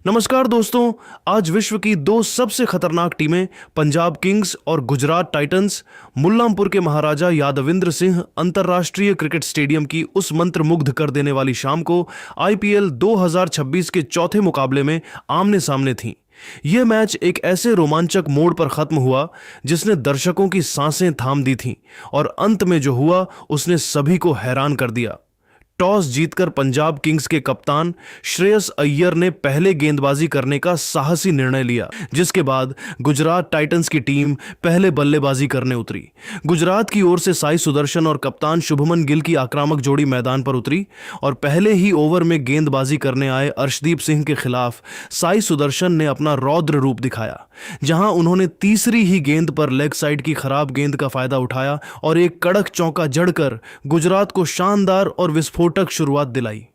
नमस्कार दोस्तों। आज विश्व की दो सबसे खतरनाक टीमें पंजाब किंग्स और गुजरात टाइटंस मुल्लांपुर के महाराजा यादविंद्र सिंह अंतर्राष्ट्रीय क्रिकेट स्टेडियम की उस मंत्रमुग्ध कर देने वाली शाम को आईपीएल 2026 के चौथे मुकाबले में आमने सामने थीं। यह मैच एक ऐसे रोमांचक मोड़ पर खत्म हुआ जिसने दर्शकों की सांसें थाम दी थीं और अंत में जो हुआ उसने सभी को हैरान कर दिया। टॉस जीतकर पंजाब किंग्स के कप्तान श्रेयस अय्यर ने पहले गेंदबाजी करने का साहसी निर्णय लिया, जिसके बाद गुजरात टाइटंस की टीम पहले बल्लेबाजी करने उतरी। गुजरात की ओर से साई सुदर्शन और कप्तान शुभमन गिल की आक्रामक जोड़ी मैदान पर उतरी और पहले ही ओवर में गेंदबाजी करने आए अर्शदीप सिंह के खिलाफ साई सुदर्शन ने अपना रौद्र रूप दिखाया, जहां उन्होंने तीसरी ही गेंद पर लेग साइड की खराब गेंद का फायदा उठाया और एक कड़क चौका जड़कर गुजरात को शानदार और विस्फोटक शुरुआत दिलाई।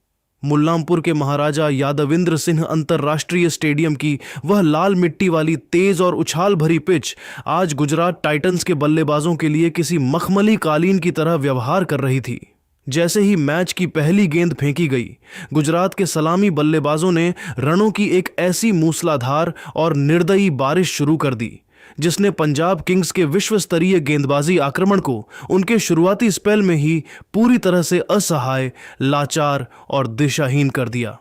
मुल्लांपुर के महाराजा यादविंद्र सिंह अंतर्राष्ट्रीय स्टेडियम की वह लाल मिट्टी वाली तेज और उछाल भरी पिच आज गुजरात टाइटंस के बल्लेबाजों के लिए किसी मखमली कालीन की तरह व्यवहार कर रही थी। जैसे ही मैच की पहली गेंद फेंकी गई, गुजरात के सलामी बल्लेबाजों ने रनों की एक ऐसी मूसलाधार और निर्दयी बारिश शुरू कर दी जिसने पंजाब किंग्स के विश्व स्तरीय गेंदबाजी आक्रमण को उनके शुरुआती स्पेल में ही पूरी तरह से असहाय, लाचार और दिशाहीन कर दिया।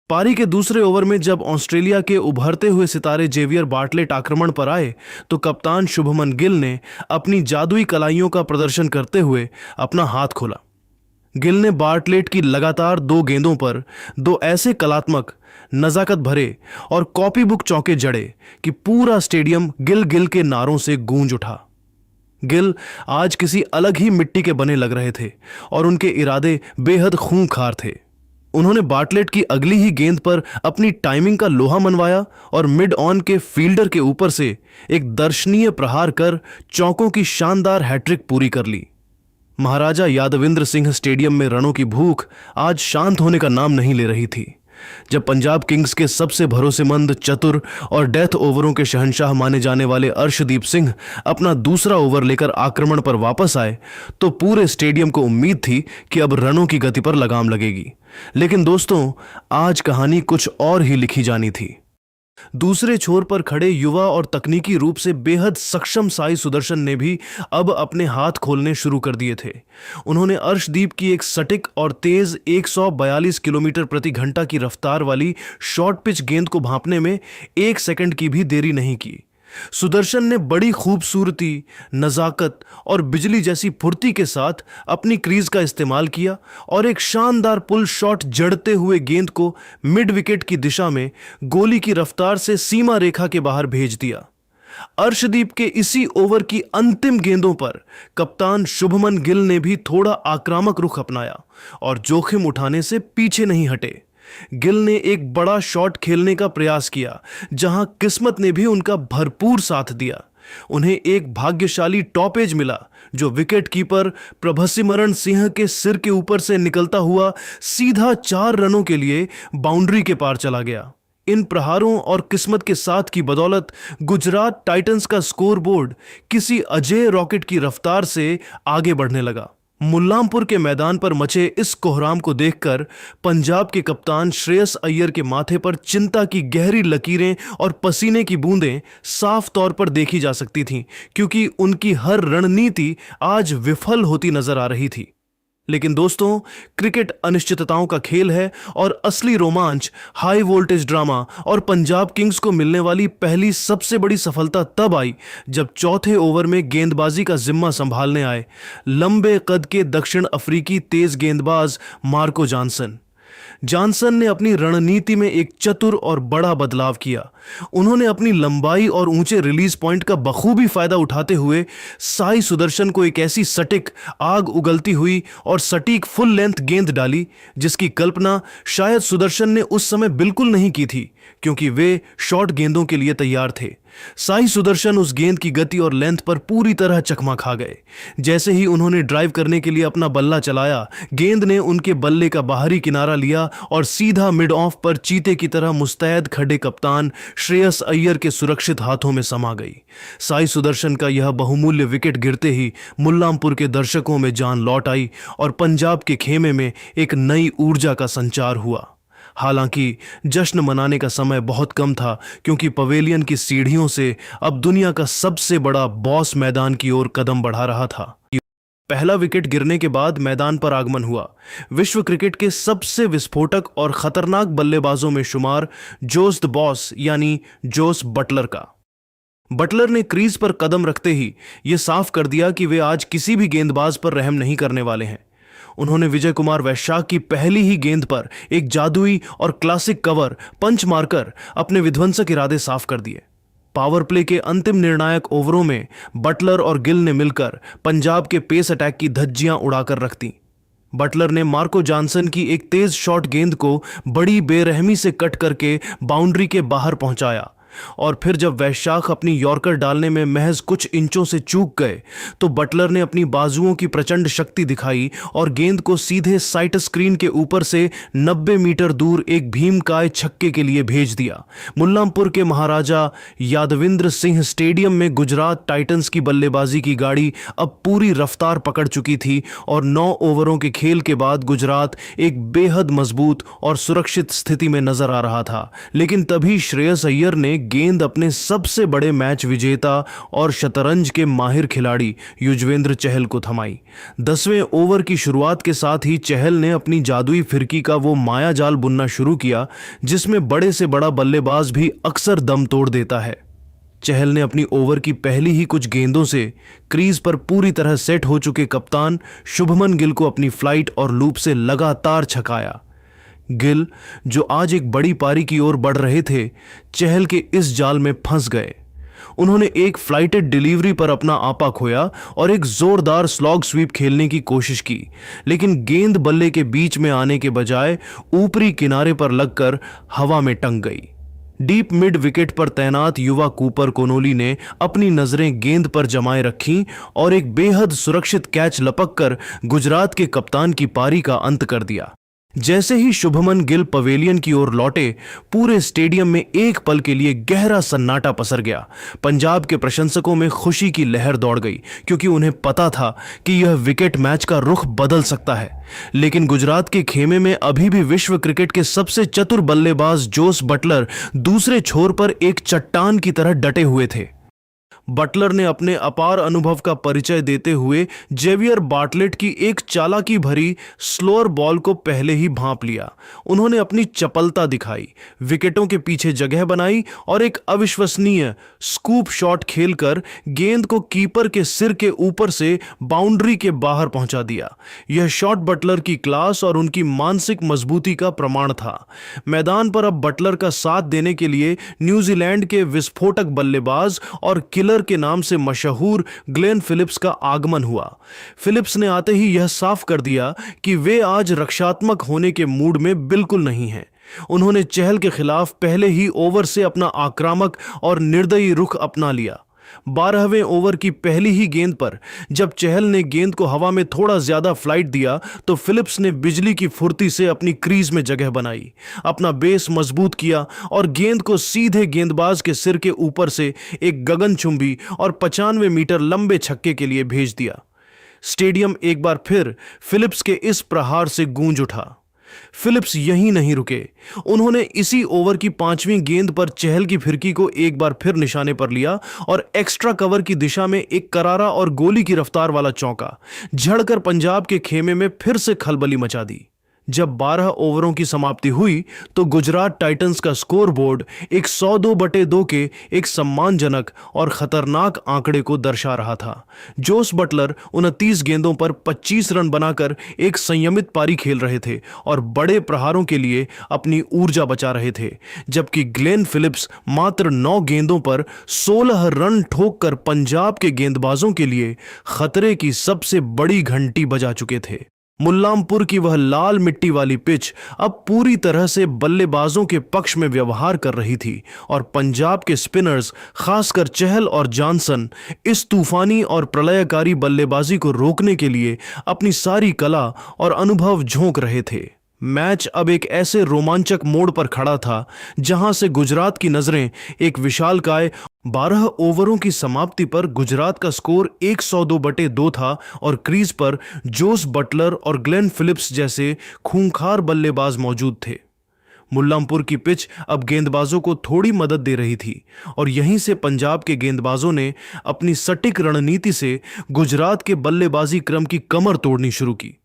पारी के दूसरे ओवर में जब ऑस्ट्रेलिया के उभरते हुए सितारे जेवियर बार्टलेट आक्रमण पर आए तो कप्तान शुभमन गिल ने अपनी जादुई कलाइयों का प्रदर्शन करते हुए अपना हाथ खोला। गिल ने बार्टलेट की लगातार दो गेंदों पर दो ऐसे कलात्मक, नजाकत भरे और कॉपी बुक चौके जड़े कि पूरा स्टेडियम गिल गिल के नारों से गूंज उठा। गिल आज किसी अलग ही मिट्टी के बने लग रहे थे और उनके इरादे बेहद खूंखार थे। उन्होंने बार्टलेट की अगली ही गेंद पर अपनी टाइमिंग का लोहा मनवाया और मिड ऑन के फील्डर के ऊपर से एक दर्शनीय प्रहार कर चौकों की शानदार हैट्रिक पूरी कर ली। महाराजा यादविंद्र सिंह स्टेडियम में रनों की भूख आज शांत होने का नाम नहीं ले रही थी। जब पंजाब किंग्स के सबसे भरोसेमंद, चतुर और डेथ ओवरों के शहंशाह माने जाने वाले अर्शदीप सिंह अपना दूसरा ओवर लेकर आक्रमण पर वापस आए तो पूरे स्टेडियम को उम्मीद थी कि अब रनों की गति पर लगाम लगेगी। लेकिन दोस्तों, आज कहानी कुछ और ही लिखी जानी थी। दूसरे छोर पर खड़े युवा और तकनीकी रूप से बेहद सक्षम साई सुदर्शन ने भी अब अपने हाथ खोलने शुरू कर दिए थे। उन्होंने अर्शदीप की एक सटीक और तेज 142 किलोमीटर प्रति घंटा की रफ्तार वाली शॉर्ट पिच गेंद को भांपने में एक सेकंड की भी देरी नहीं की। सुदर्शन ने बड़ी खूबसूरती, नजाकत और बिजली जैसी फुर्ती के साथ अपनी क्रीज का इस्तेमाल किया और एक शानदार पुल शॉट जड़ते हुए गेंद को मिड विकेट की दिशा में गोली की रफ्तार से सीमा रेखा के बाहर भेज दिया। अर्शदीप के इसी ओवर की अंतिम गेंदों पर कप्तान शुभमन गिल ने भी थोड़ा आक्रामक रुख अपनाया और जोखिम उठाने से पीछे नहीं हटे। गिल ने एक बड़ा शॉट खेलने का प्रयास किया, जहां किस्मत ने भी उनका भरपूर साथ दिया। उन्हें एक भाग्यशाली टॉपेज मिला जो विकेट कीपर प्रभसिमरण सिंह के सिर के ऊपर से निकलता हुआ सीधा 4 रनों के लिए बाउंड्री के पार चला गया। इन प्रहारों और किस्मत के साथ की बदौलत गुजरात टाइटंस का स्कोरबोर्ड किसी अजेय रॉकेट की रफ्तार से आगे बढ़ने लगा। मुल्लांपुर के मैदान पर मचे इस कोहराम को देखकर पंजाब के कप्तान श्रेयस अय्यर के माथे पर चिंता की गहरी लकीरें और पसीने की बूंदें साफ तौर पर देखी जा सकती थीं, क्योंकि उनकी हर रणनीति आज विफल होती नजर आ रही थी। लेकिन दोस्तों, क्रिकेट अनिश्चितताओं का खेल है और असली रोमांच, हाई वोल्टेज ड्रामा और पंजाब किंग्स को मिलने वाली पहली सबसे बड़ी सफलता तब आई जब चौथे ओवर में गेंदबाजी का जिम्मा संभालने आए लंबे कद के दक्षिण अफ्रीकी तेज गेंदबाज मार्को जॉनसन ने अपनी रणनीति में एक चतुर और बड़ा बदलाव किया। उन्होंने अपनी लंबाई और ऊंचे रिलीज पॉइंट का बखूबी फायदा उठाते हुए साई सुदर्शन को एक ऐसी सटीक, आग उगलती हुई और सटीक फुल लेंथ गेंद डाली जिसकी कल्पना शायद सुदर्शन ने उस समय बिल्कुल नहीं की थी, क्योंकि वे शॉर्ट गेंदों के लिए तैयार थे। साई सुदर्शन उस गेंद की गति और लेंथ पर पूरी तरह चकमा खा गए। जैसे ही उन्होंने ड्राइव करने के लिए अपना बल्ला चलाया, गेंद ने उनके बल्ले का बाहरी किनारा लिया और सीधा मिड ऑफ पर चीते की तरह मुस्तैद खड़े कप्तान श्रेयस अय्यर के सुरक्षित हाथों में समा गई। साई सुदर्शन का यह बहुमूल्य विकेट गिरते ही मुल्लांपुर के दर्शकों में जान लौट आई और पंजाब के खेमे में एक नई ऊर्जा का संचार हुआ। हालांकि जश्न मनाने का समय बहुत कम था, क्योंकि पवेलियन की सीढ़ियों से अब दुनिया का सबसे बड़ा बॉस मैदान की ओर कदम बढ़ा रहा था। पहला विकेट गिरने के बाद मैदान पर आगमन हुआ विश्व क्रिकेट के सबसे विस्फोटक और खतरनाक बल्लेबाजों में शुमार जोस द बॉस यानी जोस बटलर का। बटलर ने क्रीज पर कदम रखते ही यह साफ कर दिया कि वे आज किसी भी गेंदबाज पर रहम नहीं करने वाले हैं। उन्होंने विजय कुमार वैशाख की पहली ही गेंद पर एक जादुई और क्लासिक कवर पंच मारकर अपने विध्वंसक इरादे साफ कर दिए। पावर प्ले के अंतिम निर्णायक ओवरों में बटलर और गिल ने मिलकर पंजाब के पेस अटैक की धज्जियां उड़ाकर रख दी। बटलर ने मार्को जॉनसन की एक तेज शॉट गेंद को बड़ी बेरहमी से कट करके बाउंड्री के बाहर पहुंचाया, और फिर जब वैशाख अपनी यॉर्कर डालने में महज कुछ इंचों से चूक गए तो बटलर ने अपनी बाजुओं की प्रचंड शक्ति दिखाई और गेंद को सीधे साइट स्क्रीन के ऊपर से 90 मीटर दूर एक भीमकाय छक्के के लिए भेज दिया। मुल्लांपुर के महाराजा यादविंद्र सिंह स्टेडियम में गुजरात टाइटंस की बल्लेबाजी की गाड़ी अब पूरी रफ्तार पकड़ चुकी थी और 9 ओवरों के खेल के बाद गुजरात एक बेहद मजबूत और सुरक्षित स्थिति में नजर आ रहा था। लेकिन तभी श्रेयस अय्यर ने गेंद अपने सबसे बड़े मैच विजेता और शतरंज के माहिर खिलाड़ी युजवेंद्र चहल को थमाई। 10वें ओवर की शुरुआत के साथ ही चहल ने अपनी जादुई फिरकी का वो माया जाल बुनना शुरू किया जिसमें बड़े से बड़ा बल्लेबाज भी अक्सर दम तोड़ देता है। चहल ने अपनी ओवर की पहली ही कुछ गेंदों से क्रीज पर पूरी तरह सेट हो चुके कप्तान शुभमन गिल को अपनी फ्लाइट और लूप से लगातार छकाया। गिल, जो आज एक बड़ी पारी की ओर बढ़ रहे थे, चहल के इस जाल में फंस गए। उन्होंने एक फ्लाइटेड डिलीवरी पर अपना आपा खोया और एक जोरदार स्लॉग स्वीप खेलने की कोशिश की, लेकिन गेंद बल्ले के बीच में आने के बजाय ऊपरी किनारे पर लगकर हवा में टंग गई। डीप मिड विकेट पर तैनात युवा कूपर कोनोली ने अपनी नजरें गेंद पर जमाए रखीं और एक बेहद सुरक्षित कैच लपककर गुजरात के कप्तान की पारी का अंत कर दिया। जैसे ही शुभमन गिल पवेलियन की ओर लौटे, पूरे स्टेडियम में एक पल के लिए गहरा सन्नाटा पसर गया। पंजाब के प्रशंसकों में खुशी की लहर दौड़ गई, क्योंकि उन्हें पता था कि यह विकेट मैच का रुख बदल सकता है। लेकिन गुजरात के खेमे में अभी भी विश्व क्रिकेट के सबसे चतुर बल्लेबाज जोस बटलर दूसरे छोर पर एक चट्टान की तरह डटे हुए थे। बटलर ने अपने अपार अनुभव का परिचय देते हुए जेवियर बार्टलेट की एक चालाकी भरी स्लोअर बॉल को पहले ही भांप लिया। उन्होंने अपनी चपलता दिखाई, विकेटों के पीछे जगह बनाई और एक अविश्वसनीय स्कूप शॉट खेलकर गेंद को कीपर के सिर के ऊपर से बाउंड्री के बाहर पहुंचा दिया। यह शॉट बटलर की क्लास और उनकी मानसिक मजबूती का प्रमाण था। मैदान पर अब बटलर का साथ देने के लिए न्यूजीलैंड के विस्फोटक बल्लेबाज और किलर के नाम से मशहूर ग्लेन फिलिप्स का आगमन हुआ। फिलिप्स ने आते ही यह साफ कर दिया कि वे आज रक्षात्मक होने के मूड में बिल्कुल नहीं हैं। उन्होंने चहल के खिलाफ पहले ही ओवर से अपना आक्रामक और निर्दयी रुख अपना लिया। 12वें ओवर की पहली ही गेंद पर जब चहल ने गेंद को हवा में थोड़ा ज्यादा फ्लाइट दिया तो फिलिप्स ने बिजली की फुर्ती से अपनी क्रीज में जगह बनाई, अपना बेस मजबूत किया और गेंद को सीधे गेंदबाज के सिर के ऊपर से एक गगनचुंबी और 95 मीटर लंबे छक्के के लिए भेज दिया। स्टेडियम एक बार फिर फिलिप्स के इस प्रहार से गूंज उठा। फिलिप्स यहीं नहीं रुके। उन्होंने इसी ओवर की 5वीं गेंद पर चहल की फिरकी को एक बार फिर निशाने पर लिया और एक्स्ट्रा कवर की दिशा में एक करारा और गोली की रफ्तार वाला चौका झड़कर पंजाब के खेमे में फिर से खलबली मचा दी। जब 12 ओवरों की समाप्ति हुई तो गुजरात टाइटंस का स्कोरबोर्ड एक 102/2 के एक सम्मानजनक और खतरनाक आंकड़े को दर्शा रहा था। जोस बटलर 29 गेंदों पर 25 रन बनाकर एक संयमित पारी खेल रहे थे और बड़े प्रहारों के लिए अपनी ऊर्जा बचा रहे थे, जबकि ग्लेन फिलिप्स मात्र 9 गेंदों पर 16 रन ठोककर पंजाब के गेंदबाजों के लिए खतरे की सबसे बड़ी घंटी बजा चुके थे। मुल्लांपुर की वह लाल मिट्टी वाली पिच अब पूरी तरह से बल्लेबाजों के पक्ष में व्यवहार कर रही थी और पंजाब के स्पिनर्स, खासकर चहल और जॉनसन, इस तूफानी और प्रलयकारी बल्लेबाजी को रोकने के लिए अपनी सारी कला और अनुभव झोंक रहे थे। मैच अब एक ऐसे रोमांचक मोड़ पर खड़ा था जहां से गुजरात की नजरें एक विशालकाय 12 ओवरों की समाप्ति पर गुजरात का स्कोर 102/2 था और क्रीज पर जोस बटलर और ग्लेन फिलिप्स जैसे खूंखार बल्लेबाज मौजूद थे। मुल्लांपुर की पिच अब गेंदबाजों को थोड़ी मदद दे रही थी और यहीं से पंजाब के गेंदबाजों ने अपनी सटीक रणनीति से गुजरात के बल्लेबाजी क्रम की कमर तोड़नी शुरू की।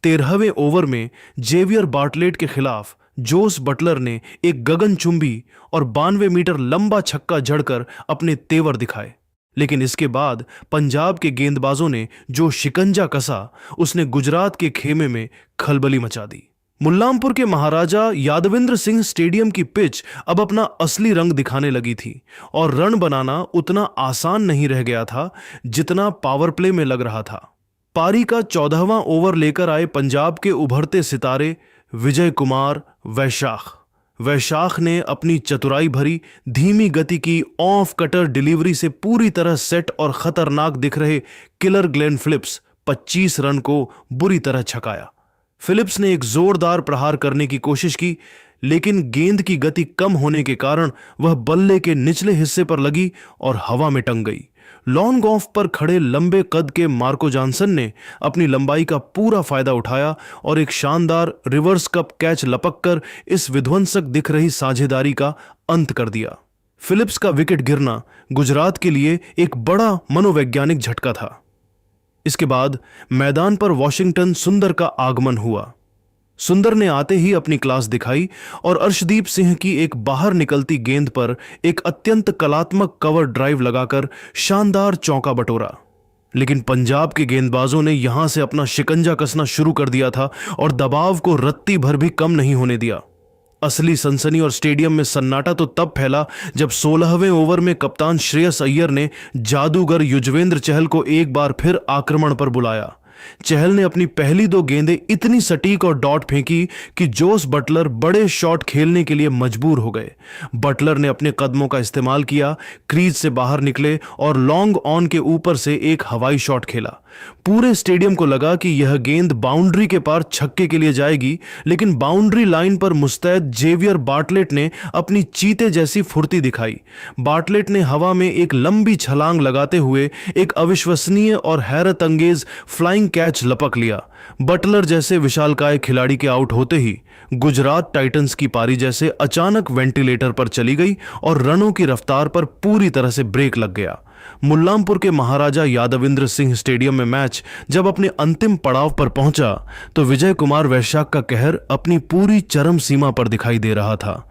13वें ओवर में जेवियर बार्टलेट के खिलाफ जोस बटलर ने एक गगनचुंबी और 92 मीटर लंबा छक्का जड़कर अपने तेवर दिखाए, लेकिन इसके बाद पंजाब के गेंदबाजों ने जो शिकंजा कसा उसने गुजरात के खेमे में खलबली मचा दी। मुल्लांपुर के महाराजा यादविंद्र सिंह स्टेडियम की पिच अब अपना असली रंग दिखाने लगी थी और रन बनाना उतना आसान नहीं रह गया था जितना पावर प्ले में लग रहा था। पारी का 14वां ओवर लेकर आए पंजाब के उभरते सितारे विजय कुमार वैशाख ने अपनी चतुराई भरी धीमी गति की ऑफ कटर डिलीवरी से पूरी तरह सेट और खतरनाक दिख रहे किलर ग्लेन फिलिप्स 25 रन को बुरी तरह छकाया। फिलिप्स ने एक जोरदार प्रहार करने की कोशिश की, लेकिन गेंद की गति कम होने के कारण वह बल्ले के निचले हिस्से पर लगी और हवा में टंग गई। लॉन्ग ऑफ पर खड़े लंबे कद के मार्को जॉनसन ने अपनी लंबाई का पूरा फायदा उठाया और एक शानदार रिवर्स कप कैच लपककर इस विध्वंसक दिख रही साझेदारी का अंत कर दिया। फिलिप्स का विकेट गिरना गुजरात के लिए एक बड़ा मनोवैज्ञानिक झटका था। इसके बाद मैदान पर वॉशिंगटन सुंदर का आगमन हुआ। सुंदर ने आते ही अपनी क्लास दिखाई और अर्शदीप सिंह की एक बाहर निकलती गेंद पर एक अत्यंत कलात्मक कवर ड्राइव लगाकर शानदार चौका बटोरा। लेकिन पंजाब के गेंदबाजों ने यहां से अपना शिकंजा कसना शुरू कर दिया था और दबाव को रत्ती भर भी कम नहीं होने दिया। असली सनसनी और स्टेडियम में सन्नाटा तो तब फैला जब 16वें ओवर में कप्तान श्रेयस अय्यर ने जादूगर युजवेंद्र चहल को एक बार फिर आक्रमण पर बुलाया। चहल ने अपनी पहली 2 गेंदें इतनी सटीक और डॉट फेंकी कि जोस बटलर बड़े शॉट खेलने के लिए मजबूर हो गए। बटलर ने अपने कदमों का इस्तेमाल किया, क्रीज से बाहर निकले और लॉन्ग ऑन के ऊपर से एक हवाई शॉट खेला। पूरे स्टेडियम को लगा कि यह गेंद बाउंड्री के पार छक्के के लिए जाएगी, लेकिन बाउंड्री लाइन पर मुस्तैद जेवियर बार्टलेट ने अपनी चीते जैसी फुर्ती दिखाई। बार्टलेट ने हवा में एक लंबी छलांग लगाते हुए एक अविश्वसनीय और हैरत अंगेज फ्लाइंग कैच लपक लिया। बटलर जैसे विशालकाय खिलाड़ी के आउट होते ही गुजरात टाइटंस की पारी जैसे अचानक वेंटिलेटर पर चली गई और रनों की रफ्तार पर पूरी तरह से ब्रेक लग गया। मुल्लांपुर के महाराजा यादविंद्र सिंह स्टेडियम में मैच जब अपने अंतिम पड़ाव पर पहुंचा तो विजय कुमार वैशाख का कहर अपनी पूरी चरम सीमा पर दिखाई दे रहा था।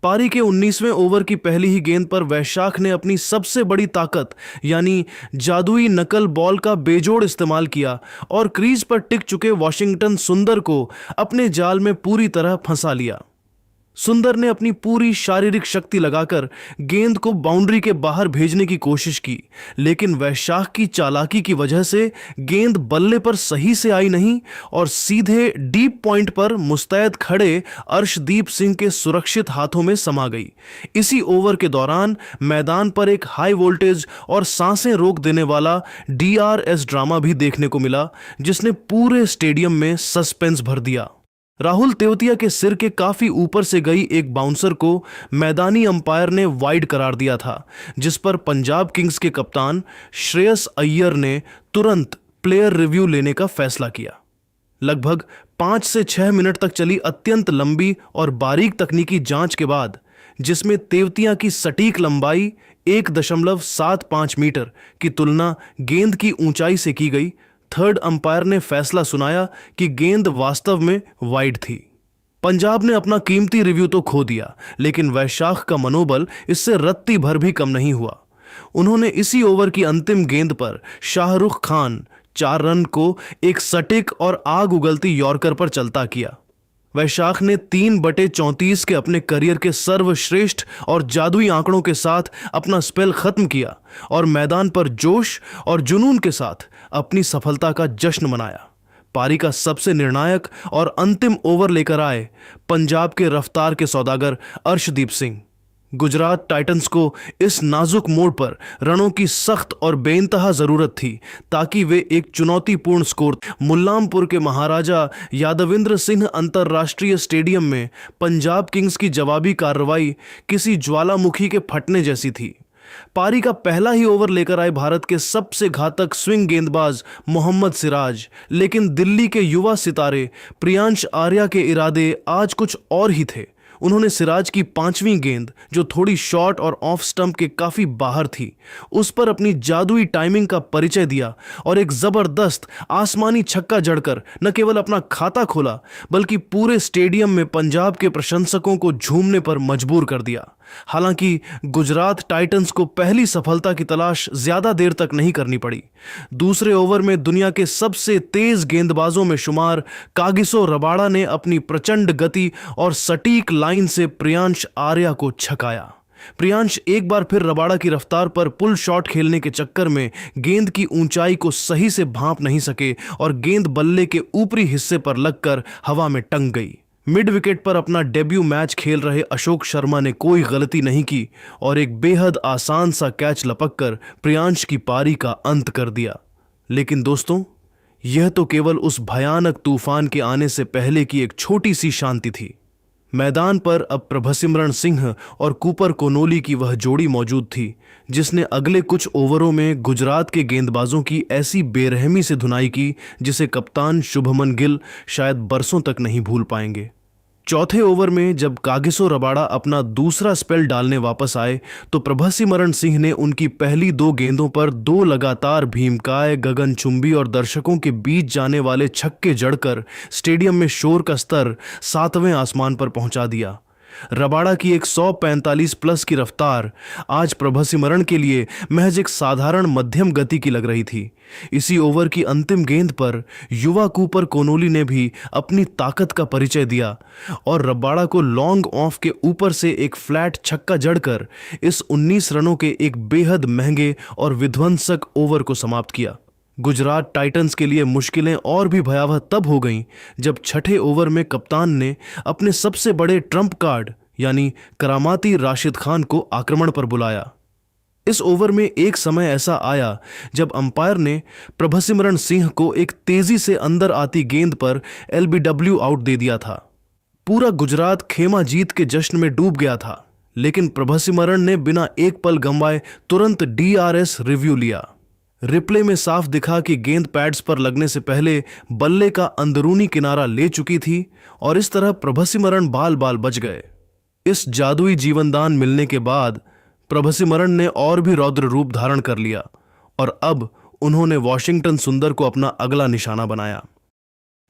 पारी के 19वें ओवर की पहली ही गेंद पर वैशाख ने अपनी सबसे बड़ी ताकत यानी जादुई नकल बॉल का बेजोड़ इस्तेमाल किया और क्रीज पर टिक चुके वॉशिंगटन सुंदर को अपने जाल में पूरी तरह फंसा लिया। सुंदर ने अपनी पूरी शारीरिक शक्ति लगाकर गेंद को बाउंड्री के बाहर भेजने की कोशिश की, लेकिन वैशाख की चालाकी की वजह से गेंद बल्ले पर सही से आई नहीं और सीधे डीप पॉइंट पर मुस्तैद खड़े अर्शदीप सिंह के सुरक्षित हाथों में समा गई। इसी ओवर के दौरान मैदान पर एक हाई वोल्टेज और सांसें रोक देने वाला DRS ड्रामा भी देखने को मिला, जिसने पूरे स्टेडियम में सस्पेंस भर दिया। राहुल तेवतिया के सिर के काफी ऊपर से गई एक बाउंसर को मैदानी अंपायर ने वाइड करार दिया था, जिस पर पंजाब किंग्स के कप्तान श्रेयस अय्यर ने तुरंत प्लेयर रिव्यू लेने का फैसला किया। लगभग 5 से 6 मिनट तक चली अत्यंत लंबी और बारीक तकनीकी जांच के बाद, जिसमें तेवतिया की सटीक लंबाई 1.75 मीटर की तुलना गेंद की ऊंचाई से की गई, थर्ड अंपायर ने फैसला सुनाया कि गेंद वास्तव में वाइड थी। पंजाब ने अपना कीमती रिव्यू तो खो दिया, लेकिन वैशाख का मनोबल इससे रत्ती भर भी कम नहीं हुआ। उन्होंने इसी ओवर की अंतिम गेंद पर शाहरुख खान 4 रन को एक सटीक और आग उगलती यॉर्कर पर चलता किया। वैशाख ने 3/34 के अपने करियर के सर्वश्रेष्ठ और जादुई आंकड़ों के साथ अपना स्पेल खत्म किया और मैदान पर जोश और जुनून के साथ अपनी सफलता का जश्न मनाया। पारी का सबसे निर्णायक और अंतिम ओवर लेकर आए पंजाब के रफ्तार के सौदागर अर्शदीप सिंह। गुजरात टाइटंस को इस नाजुक मोड़ पर रनों की सख्त और बेइंतहा जरूरत थी ताकि वे एक चुनौतीपूर्ण स्कोर। मुल्लांपुर के महाराजा यादविंद्र सिंह अंतर्राष्ट्रीय स्टेडियम में पंजाब किंग्स की जवाबी कार्रवाई किसी ज्वालामुखी के फटने जैसी थी। पारी का पहला ही ओवर लेकर आए भारत के सबसे घातक स्विंग गेंदबाज मोहम्मद सिराज, लेकिन दिल्ली के युवा सितारे प्रियांश आर्या के इरादे आज कुछ और ही थे। उन्होंने सिराज की 5वीं गेंद, जो थोड़ी शॉर्ट और ऑफ स्टंप के काफी बाहर थी, उस पर अपनी जादुई टाइमिंग का परिचय दिया और एक जबरदस्त आसमानी छक्का जड़कर न केवल अपना खाता खोला बल्कि पूरे स्टेडियम में पंजाब के प्रशंसकों को झूमने पर मजबूर कर दिया। हालांकि गुजरात टाइटंस को पहली सफलता की तलाश ज्यादा देर तक नहीं करनी पड़ी। दूसरे ओवर में दुनिया के सबसे तेज गेंदबाजों में शुमार कागिसो रबाड़ा ने अपनी प्रचंड गति और सटीक लाइन से प्रियांश आर्या को छकाया। प्रियांश एक बार फिर रबाड़ा की रफ्तार पर पुल शॉट खेलने के चक्कर में गेंद की ऊंचाई को सही से भांप नहीं सके और गेंद बल्ले के ऊपरी हिस्से पर लगकर हवा में टंग गई। मिड विकेट पर अपना डेब्यू मैच खेल रहे अशोक शर्मा ने कोई गलती नहीं की और एक बेहद आसान सा कैच लपककर प्रियांश की पारी का अंत कर दिया। लेकिन दोस्तों, यह तो केवल उस भयानक तूफान के आने से पहले की एक छोटी सी शांति थी। मैदान पर अब प्रभसिमरण सिंह और कूपर कोनोली की वह जोड़ी मौजूद थी जिसने अगले कुछ ओवरों में गुजरात के गेंदबाजों की ऐसी बेरहमी से धुनाई की जिसे कप्तान शुभमन गिल शायद बरसों तक नहीं भूल पाएंगे। चौथे ओवर में जब कागिसो रबाड़ा अपना दूसरा स्पेल डालने वापस आए तो प्रभसिमरण सिंह ने उनकी पहली 2 गेंदों पर 2 लगातार भीमकाय, गगनचुंबी और दर्शकों के बीच जाने वाले छक्के जड़कर स्टेडियम में शोर का स्तर 7वें आसमान पर पहुंचा दिया। रबाड़ा की एक 145 प्लस की रफ्तार आज प्रभसिमरण के लिए महज एक साधारण मध्यम गति की लग रही थी। इसी ओवर की अंतिम गेंद पर युवा कूपर कोनोली ने भी अपनी ताकत का परिचय दिया और रबाड़ा को लॉन्ग ऑफ के ऊपर से एक फ्लैट छक्का जड़कर इस 19 रनों के एक बेहद महंगे और विध्वंसक ओवर को समाप्त किया। गुजरात टाइटंस के लिए मुश्किलें और भी भयावह तब हो गईं जब छठे ओवर में कप्तान ने अपने सबसे बड़े ट्रम्प कार्ड यानी करामाती राशिद खान को आक्रमण पर बुलाया। इस ओवर में एक समय ऐसा आया जब अंपायर ने प्रभसिमरण सिंह को एक तेजी से अंदर आती गेंद पर LBW आउट दे दिया था। पूरा गुजरात खेमा जीत के जश्न में डूब गया था, लेकिन प्रभसिमरण ने बिना एक पल गंवाए तुरंत DRS रिव्यू लिया। रिप्ले में साफ दिखा कि गेंद पैड्स पर लगने से पहले बल्ले का अंदरूनी किनारा ले चुकी थी और इस तरह प्रभसिमरण बाल बाल बच गए। इस जादुई जीवनदान मिलने के बाद प्रभसिमरण ने और भी रौद्र रूप धारण कर लिया और अब उन्होंने वॉशिंगटन सुंदर को अपना अगला निशाना बनाया।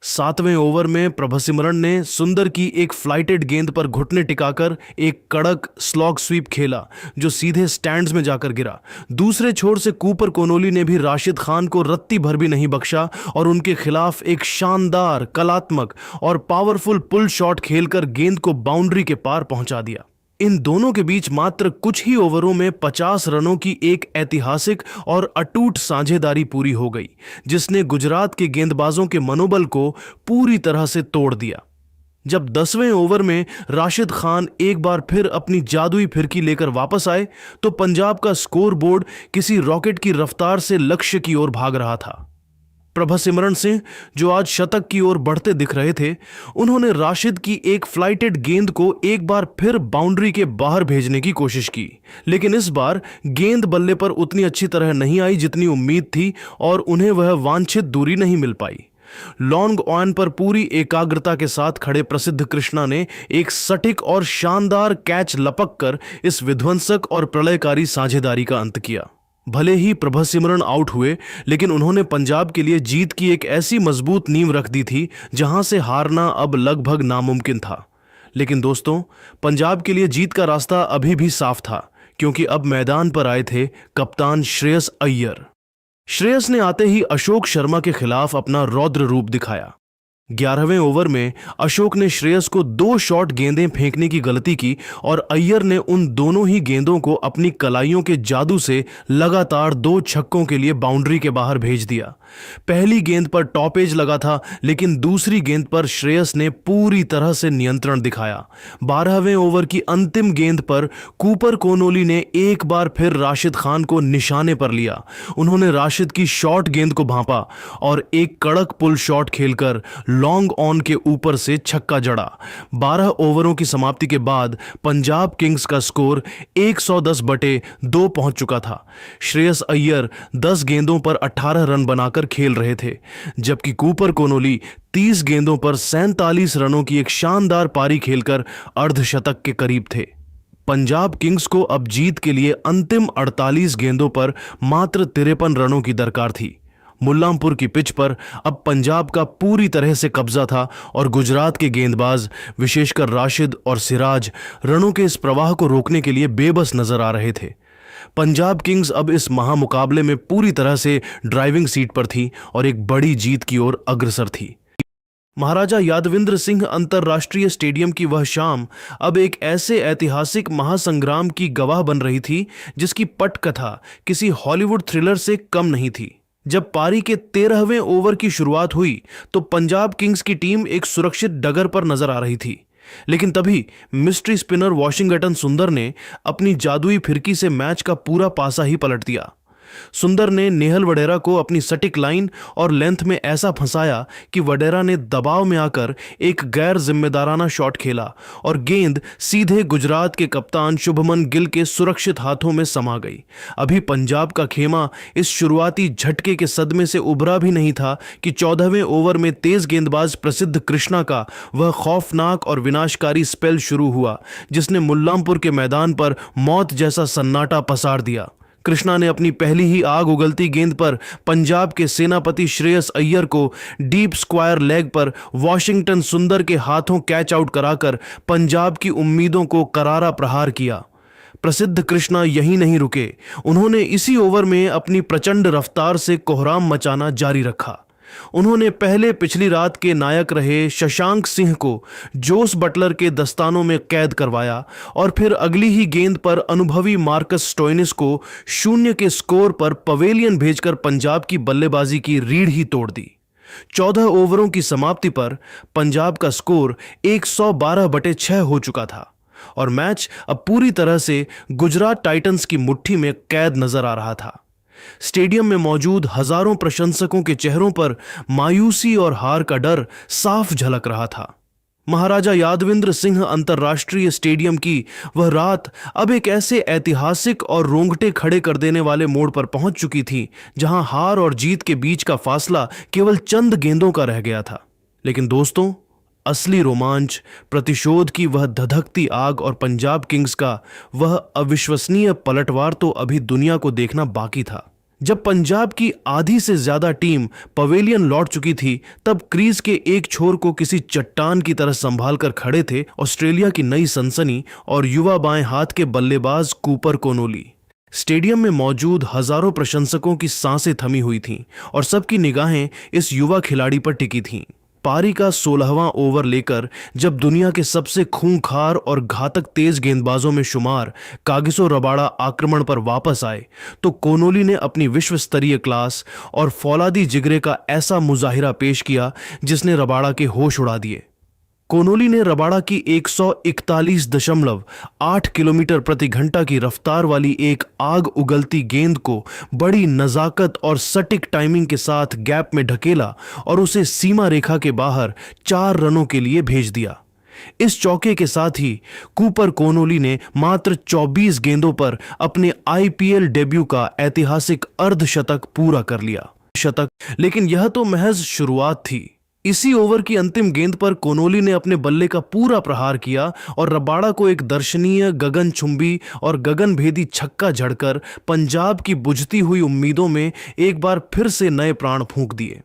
7वें ओवर में प्रभसिमरण ने सुंदर की एक फ्लाइटेड गेंद पर घुटने टिकाकर एक कड़क स्लॉग स्वीप खेला जो सीधे स्टैंड्स में जाकर गिरा। दूसरे छोर से कूपर कोनोली ने भी राशिद खान को रत्ती भर भी नहीं बख्शा और उनके खिलाफ एक शानदार, कलात्मक और पावरफुल पुल शॉट खेलकर गेंद को बाउंड्री के पार पहुंचा दिया। इन दोनों के बीच मात्र कुछ ही ओवरों में 50 रनों की एक ऐतिहासिक और अटूट साझेदारी पूरी हो गई जिसने गुजरात के गेंदबाजों के मनोबल को पूरी तरह से तोड़ दिया। जब 10वें ओवर में राशिद खान एक बार फिर अपनी जादुई फिरकी लेकर वापस आए तो पंजाब का स्कोर बोर्ड किसी रॉकेट की रफ्तार से लक्ष्य की ओर भाग रहा था। प्रभसिमरण सिंह, जो आज शतक की ओर बढ़ते दिख रहे थे, उन्होंने राशिद की एक फ्लाइटेड गेंद को एक बार फिर बाउंड्री के बाहर भेजने की कोशिश की, लेकिन इस बार गेंद बल्ले पर उतनी अच्छी तरह नहीं आई जितनी उम्मीद थी और उन्हें वह वांछित दूरी नहीं मिल पाई। लॉन्ग ऑन पर पूरी एकाग्रता के साथ खड़े प्रसिद्ध कृष्णा ने एक सटीक और शानदार कैच लपककर इस विध्वंसक और प्रलयकारी साझेदारी का अंत किया। भले ही प्रभसिमरण आउट हुए, लेकिन उन्होंने पंजाब के लिए जीत की एक ऐसी मजबूत नींव रख दी थी जहां से हारना अब लगभग नामुमकिन था। लेकिन दोस्तों, पंजाब के लिए जीत का रास्ता अभी भी साफ था क्योंकि अब मैदान पर आए थे कप्तान श्रेयस अय्यर। श्रेयस ने आते ही अशोक शर्मा के खिलाफ अपना रौद्र रूप दिखाया। 11वें ओवर में अशोक ने श्रेयस को 2 शॉट गेंदें फेंकने की गलती की और अय्यर ने उन दोनों ही गेंदों को अपनी कलाइयों के जादू से लगातार 2 छक्कों के लिए बाउंड्री के बाहर भेज दिया। पहली गेंद पर टॉप एज लगा था, लेकिन दूसरी गेंद पर श्रेयस ने पूरी तरह से नियंत्रण दिखाया। 12वें ओवर की अंतिम गेंद पर कूपर कोनोली ने एक बार फिर राशिद खान को निशाने पर लिया। उन्होंने राशिद की शॉर्ट गेंद को भांपा और एक कड़क पुल शॉट खेलकर लॉन्ग ऑन के ऊपर से छक्का जड़ा। 12 ओवरों की समाप्ति के बाद पंजाब किंग्स का स्कोर 110/2 पहुंच चुका था। श्रेयस अय्यर 10 गेंदों पर 18 रन बनाकर बनाकर खेल रहे थे, जबकि कूपर कोनोली 30 गेंदों पर 47 रनों की एक शानदार पारी खेलकर अर्धशतक के करीब थे। पंजाब किंग्स को अब जीत के लिए अंतिम 48 गेंदों पर मात्र 53 रनों की दरकार थी। मुल्लांपुर की पिच पर अब पंजाब का पूरी तरह से कब्जा था और गुजरात के गेंदबाज, विशेषकर राशिद और सिराज, रनों के इस प्रवाह को रोकने के लिए बेबस नजर आ रहे थे। पंजाब किंग्स अब इस महामुकाबले में पूरी तरह से ड्राइविंग सीट पर थी और एक बड़ी जीत की ओर अग्रसर थी। महाराजा यादविंद्र सिंह अंतर्राष्ट्रीय स्टेडियम की वह शाम अब एक ऐसे ऐतिहासिक महासंग्राम की गवाह बन रही थी जिसकी पटकथा किसी हॉलीवुड थ्रिलर से कम नहीं थी। जब पारी के 13वें ओवर की शुरुआत हुई तो पंजाब किंग्स की टीम एक सुरक्षित डगर पर नजर आ रही थी, लेकिन तभी मिस्ट्री स्पिनर वॉशिंगटन सुंदर ने अपनी जादुई फिरकी से मैच का पूरा पासा ही पलट दिया। सुंदर ने नेहल वडेरा को अपनी सटीक लाइन और लेंथ में ऐसा फंसाया कि वडेरा ने दबाव में आकर एक गैर जिम्मेदाराना शॉट खेला और गेंद सीधे गुजरात के कप्तान शुभमन गिल के सुरक्षित हाथों में समा गई। अभी पंजाब का खेमा इस शुरुआती झटके के सदमे से उभरा भी नहीं था कि 14वें ओवर में तेज गेंदबाज प्रसिद्ध कृष्णा का वह खौफनाक और विनाशकारी स्पेल शुरू हुआ जिसने मुल्लांपुर के मैदान पर मौत जैसा सन्नाटा पसार दिया। कृष्णा ने अपनी पहली ही आग उगलती गेंद पर पंजाब के सेनापति श्रेयस अय्यर को डीप स्क्वायर लेग पर वॉशिंगटन सुंदर के हाथों कैच आउट कराकर पंजाब की उम्मीदों को करारा प्रहार किया। प्रसिद्ध कृष्णा यहीं नहीं रुके, उन्होंने इसी ओवर में अपनी प्रचंड रफ्तार से कोहराम मचाना जारी रखा। उन्होंने पहले पिछली रात के नायक रहे शशांक सिंह को जोस बटलर के दस्तानों में कैद करवाया और फिर अगली ही गेंद पर अनुभवी मार्कस स्टोइनिस को 0 के स्कोर पर पवेलियन भेजकर पंजाब की बल्लेबाजी की रीढ़ ही तोड़ दी। 14 ओवरों की समाप्ति पर पंजाब का स्कोर 112/6 हो चुका था और मैच अब पूरी तरह से गुजरात टाइटंस की मुट्ठी में कैद नजर आ रहा था। स्टेडियम में मौजूद हजारों प्रशंसकों के चेहरों पर मायूसी और हार का डर साफ झलक रहा था। महाराजा यादविंद्र सिंह अंतर्राष्ट्रीय स्टेडियम की वह रात अब एक ऐसे ऐतिहासिक और रोंगटे खड़े कर देने वाले मोड़ पर पहुंच चुकी थी जहां हार और जीत के बीच का फासला केवल चंद गेंदों का रह गया था। लेकिन दोस्तों, असली रोमांच, प्रतिशोध की वह धधकती आग और पंजाब किंग्स का वह अविश्वसनीय पलटवार तो अभी दुनिया को देखना बाकी था। जब पंजाब की आधी से ज्यादा टीम पवेलियन लौट चुकी थी, तब क्रीज के एक छोर को किसी चट्टान की तरह संभाल कर खड़े थे ऑस्ट्रेलिया की नई सनसनी और युवा बाएं हाथ के बल्लेबाज कूपर कोनोली। स्टेडियम में मौजूद हजारों प्रशंसकों की सांसें थमी हुई थीं और सबकी निगाहें इस युवा खिलाड़ी पर टिकी थीं। पारी का 16वां ओवर लेकर जब दुनिया के सबसे खूंखार और घातक तेज गेंदबाजों में शुमार कागिसो रबाड़ा आक्रमण पर वापस आए तो कोनोली ने अपनी विश्व स्तरीय क्लास और फौलादी जिगरे का ऐसा मुजाहिरा पेश किया जिसने रबाड़ा के होश उड़ा दिए। कोनोली ने रबाड़ा की 141.8 किलोमीटर प्रति घंटा की रफ्तार वाली एक आग उगलती गेंद को बड़ी नजाकत और सटीक टाइमिंग के साथ गैप में ढकेला और उसे सीमा रेखा के बाहर 4 रनों के लिए भेज दिया। इस चौके के साथ ही कूपर कोनोली ने मात्र 24 गेंदों पर अपने आईपीएल डेब्यू का ऐतिहासिक अर्धशतक पूरा कर लिया। लेकिन यह तो महज शुरुआत थी। इसी ओवर की अंतिम गेंद पर कोनोली ने अपने बल्ले का पूरा प्रहार किया और रबाड़ा को एक दर्शनीय गगनचुंबी और गगनभेदी छक्का जड़कर पंजाब की बुझती हुई उम्मीदों में एक बार फिर से नए प्राण फूंक दिए।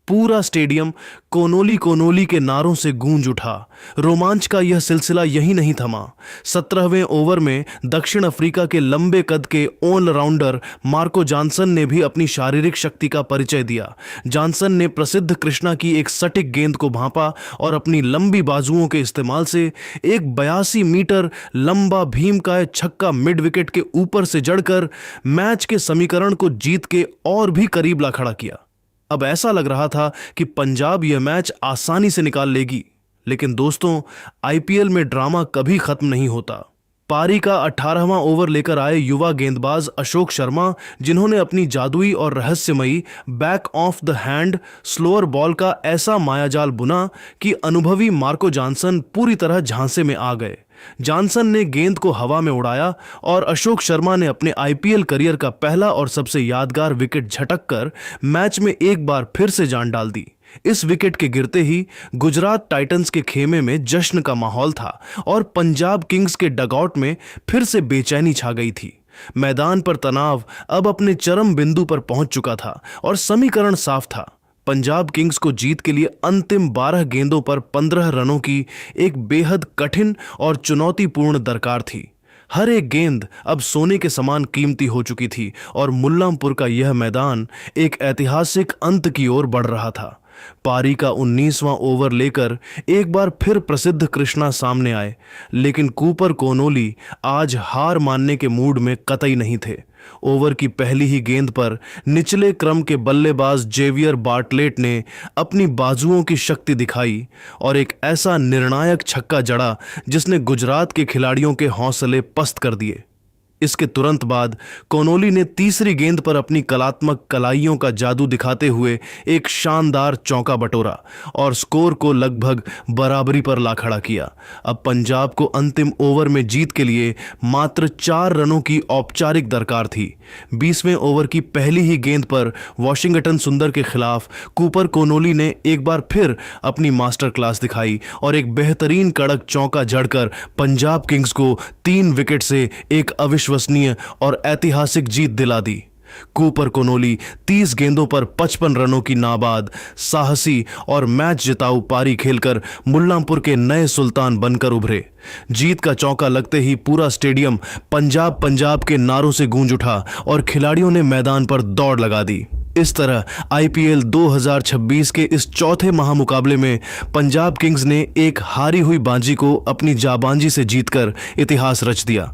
पूरा स्टेडियम कोनोली कोनोली के नारों से गूंज उठा। रोमांच का यह सिलसिला यही नहीं थमा। 17वें ओवर में दक्षिण अफ्रीका के लंबे कद के ऑलराउंडर मार्को जॉनसन ने भी अपनी शारीरिक शक्ति का परिचय दिया। जॉनसन ने प्रसिद्ध कृष्णा की एक सटीक गेंद को भांपा और अपनी लंबी बाजुओं के इस्तेमाल से एक 82 मीटर लंबा भीमकाय छक्का मिड विकेट के ऊपर से जड़कर मैच के समीकरण को जीत के और भी करीब ला खड़ा किया। अब ऐसा लग रहा था कि पंजाब यह मैच आसानी से निकाल लेगी, लेकिन दोस्तों, आईपीएल में ड्रामा कभी खत्म नहीं होता। पारी का 18वां ओवर लेकर आए युवा गेंदबाज अशोक शर्मा, जिन्होंने अपनी जादुई और रहस्यमयी back of the hand slower ball का ऐसा मायाजाल बुना कि अनुभवी मार्को जॉनसन पूरी तरह झांसे में आ गए। जॉनसन ने गेंद को हवा में उड़ाया और अशोक शर्मा ने अपने आईपीएल करियर का पहला और सबसे यादगार विकेट झटक कर मैच में एक बार फिर से जान डाल दी। इस विकेट के गिरते ही गुजरात टाइटंस के खेमे में जश्न का माहौल था और पंजाब किंग्स के डगआउट में फिर से बेचैनी छा गई थी। मैदान पर तनाव अब अपने चरम बिंदु पर पहुंच चुका था और समीकरण साफ था। पंजाब किंग्स को जीत के लिए अंतिम 12 गेंदों पर 15 रनों की एक बेहद कठिन और चुनौतीपूर्ण दरकार थी। हर एक गेंद अब सोने के समान कीमती हो चुकी थी और मुल्लांपुर का यह मैदान एक ऐतिहासिक अंत की ओर बढ़ रहा था। पारी का 19वां ओवर लेकर एक बार फिर प्रसिद्ध कृष्णा सामने आए, लेकिन कूपर कोनोली आज हार मानने के मूड में कतई नहीं थे। ओवर की पहली ही गेंद पर निचले क्रम के बल्लेबाज जेवियर बार्टलेट ने अपनी बाजुओं की शक्ति दिखाई और एक ऐसा निर्णायक छक्का जड़ा जिसने गुजरात के खिलाड़ियों के हौसले पस्त कर दिए। इसके तुरंत बाद कोनोली ने तीसरी गेंद पर अपनी कलात्मक कलाइयों का जादू दिखाते हुए एक शानदार चौका बटोरा और स्कोर को लगभग बराबरी पर ला खड़ा किया। अब पंजाब को अंतिम ओवर में जीत के लिए मात्र 4 रनों की औपचारिक दरकार थी। 20वें ओवर की पहली ही गेंद पर वॉशिंगटन सुंदर के खिलाफ कूपर कोनोली ने एक बार फिर अपनी मास्टर क्लास दिखाई और एक बेहतरीन कड़क चौका जड़कर पंजाब किंग्स को 3 विकेट से एक अविश्वसनीय और ऐतिहासिक जीत दिला दी। कूपर कोनोली 30 गेंदों पर 55 रनों की नाबाद, साहसी और मैच जिताऊ पारी खेलकर मुल्लांपुर के नए सुल्तान बनकर उभरे। जीत का चौका लगते ही पूरा स्टेडियम पंजाब पंजाब के नारों से गूंज उठा और खिलाड़ियों ने मैदान पर दौड़ लगा दी। इस तरह आईपीएल 2026 के इस चौथे महामुकाबले में पंजाब किंग्स ने एक हारी हुई बाजी को अपनी जाबांजी से जीतकर इतिहास रच दिया।